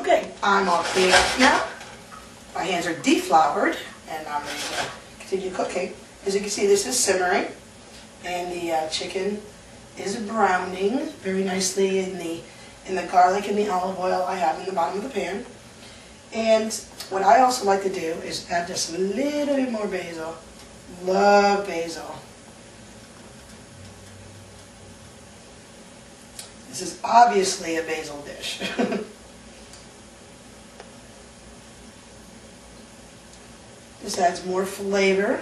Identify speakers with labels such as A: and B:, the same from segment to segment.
A: Okay, I'm all cleaned up now. My hands are defloured, and I'm ready to continue cooking. As you can see, this is simmering, and the chicken is browning very nicely in the garlic and the olive oil I have in the bottom of the pan. And what I also like to do is add just a little bit more basil. Love basil. This is obviously a basil dish. This adds more flavor.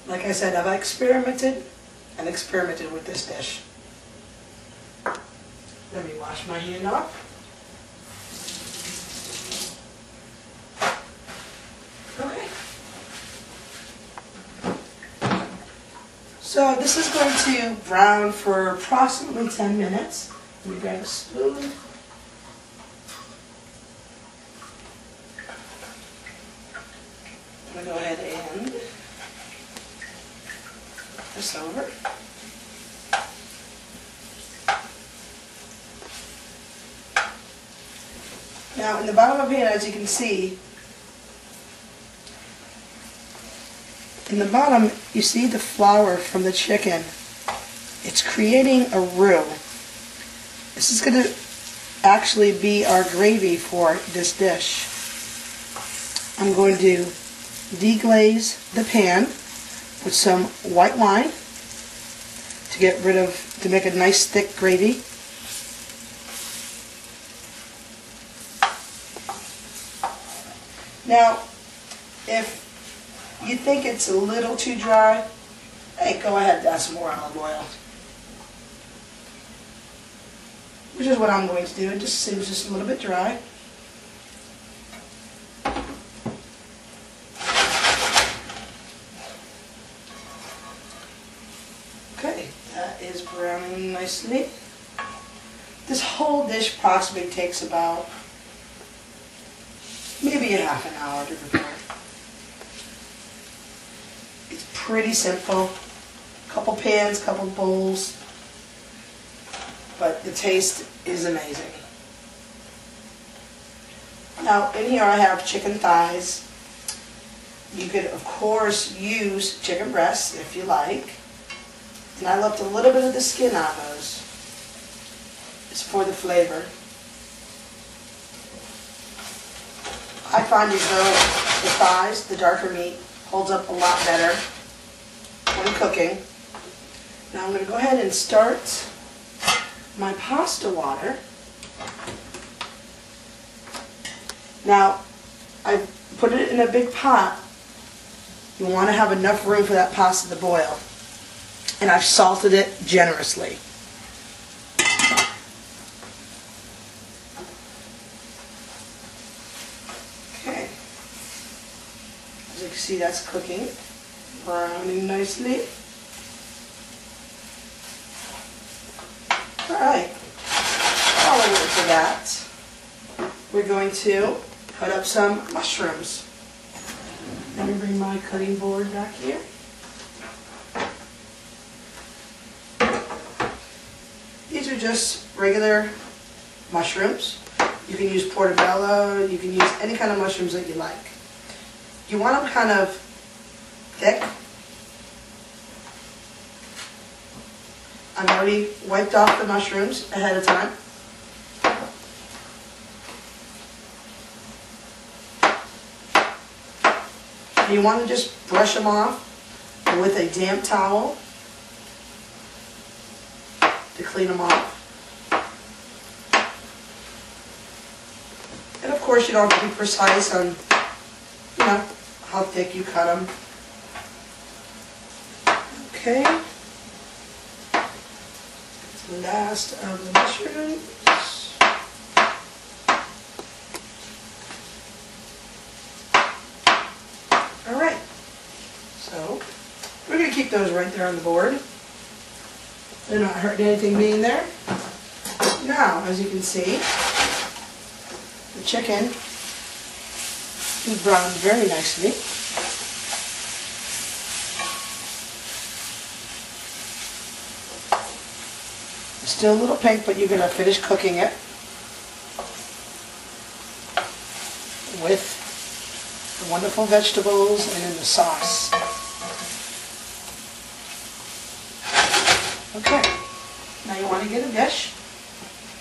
A: Like I said, I've experimented with this dish. Let me wash my hand off. Okay. So this is going to brown for approximately 10 minutes. Let me grab a spoon. I'm going to go ahead and flip this over. Now in the bottom of the pan, as you can see, in the bottom you see the flour from the chicken. It's creating a roux. This is going to actually be our gravy for this dish. I'm going to deglaze the pan with some white wine to make a nice thick gravy. Now, if you think it's a little too dry, hey, go ahead and add some more olive oil. Which is what I'm going to do. It just seems just a little bit dry. Okay, that is browning nicely. This whole dish approximately takes about maybe a half an hour to prepare. It's pretty simple. Couple pans, couple bowls, but the taste is amazing. Now in here I have chicken thighs. You could of course use chicken breasts if you like. And I left a little bit of the skin on those. It's for the flavor. I find as though the thighs, the darker meat, holds up a lot better when cooking. Now I'm going to go ahead and start my pasta water. Now I put it in a big pot. You want to have enough room for that pasta to boil. And I've salted it generously. Okay. As you can see, that's cooking, browning nicely. Alright, following to that, we're going to cut up some mushrooms. Let me bring my cutting board back here. These are just regular mushrooms. You can use portobello, you can use any kind of mushrooms that you like. You want them kind of thick. I've already wiped off the mushrooms ahead of time. And you want to just brush them off with a damp towel to clean them off. And of course you don't have to be precise on, how thick you cut them. Okay. Last of the mushrooms. Alright, so we're going to keep those right there on the board. They're not hurting anything being there. Now, as you can see, the chicken is browned very nicely. It's still a little pink, but you're going to finish cooking it. with the wonderful vegetables and in the sauce. Okay, now you want to get a dish.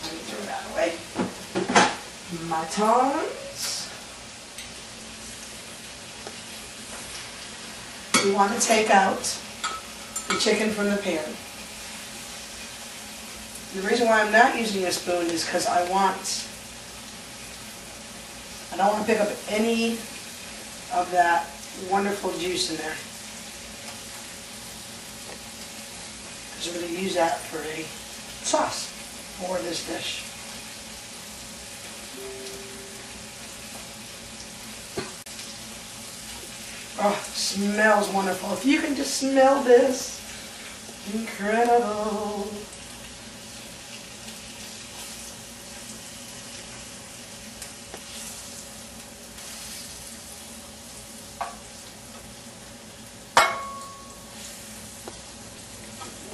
A: Let me throw that away. My tongs. You want to take out the chicken from the pan. The reason why I'm not using a spoon is because I don't want to pick up any of that wonderful juice in there. Because we're going to use that for a sauce for this dish. Oh, smells wonderful. If you can just smell this, incredible.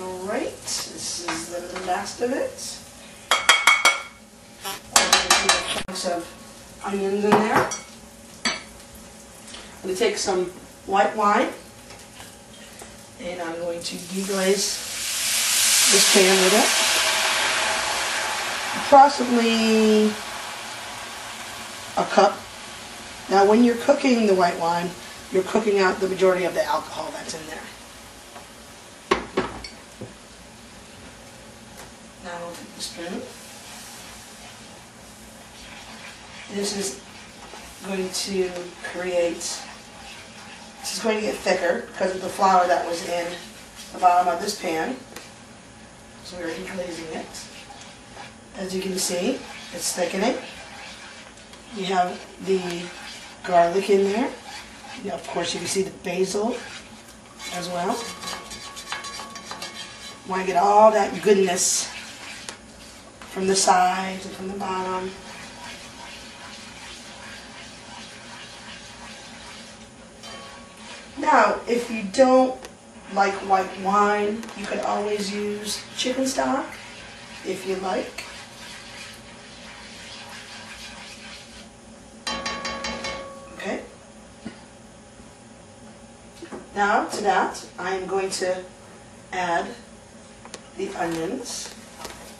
A: Alright, this is the last of it. I'm going to put chunks of onions in there. I'm going to take some white wine and I'm going to deglaze this pan with it. Approximately a cup. Now when you're cooking the white wine, you're cooking out the majority of the alcohol that's in there. Now we'll take the spoon. This is going to get thicker because of the flour that was in the bottom of this pan. So we're deglazing it. As you can see, it's thickening. You have the garlic in there. Now, of course, you can see the basil as well. You want to get all that goodness from the sides and from the bottom. Now, if you don't like white wine, you could always use chicken stock, if you like. Okay. Now, to that, I am going to add the onions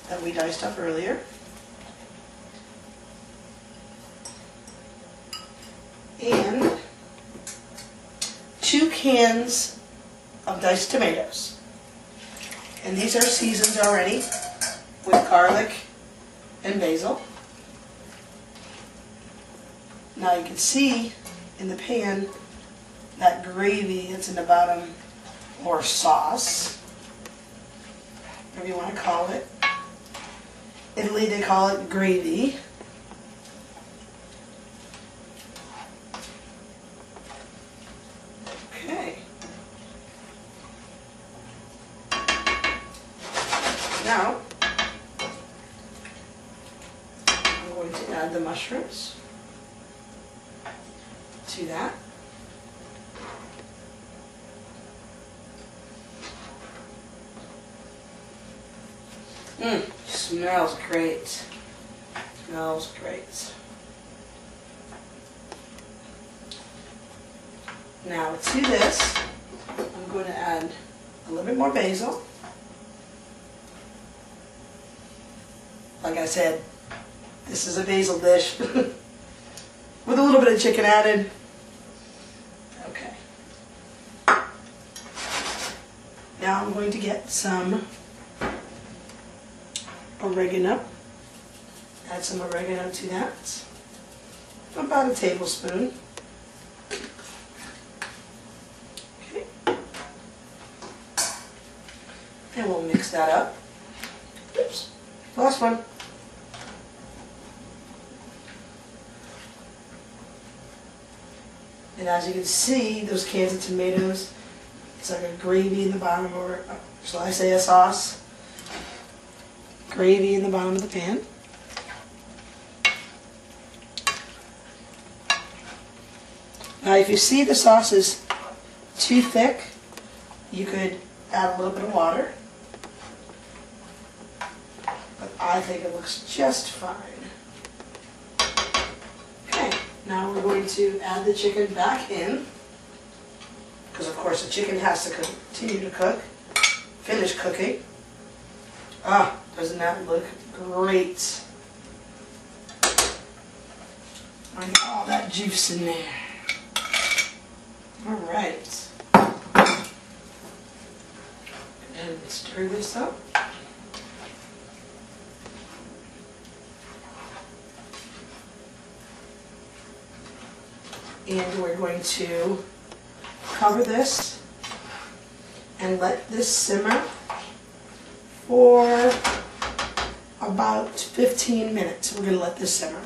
A: that we diced up earlier. And 2 cans of diced tomatoes. And these are seasoned already with garlic and basil. Now you can see in the pan that gravy that's in the bottom, or sauce, whatever you want to call it. Italy, they call it gravy. Okay. Now, I'm going to add the mushrooms to that. Smells great. Smells great. Now to this, I'm going to add a little bit more basil. Like I said, this is a basil dish with a little bit of chicken added. Okay. Now I'm going to get some oregano. Add some oregano to that. About a tablespoon. Okay. And we'll mix that up. Oops. Last one. And as you can see, those cans of tomatoes, it's like a gravy in the bottom, or shall I say a sauce? Gravy in the bottom of the pan. Now if you see the sauce is too thick, you could add a little bit of water. But I think it looks just fine. Okay. Now we're going to add the chicken back in, because of course the chicken has to continue to cook, finish cooking. Ah, doesn't that look great? I got all that juice in there. All right. Go ahead and stir this up. And we're going to cover this and let this simmer for about 15 minutes. We're going to let this simmer.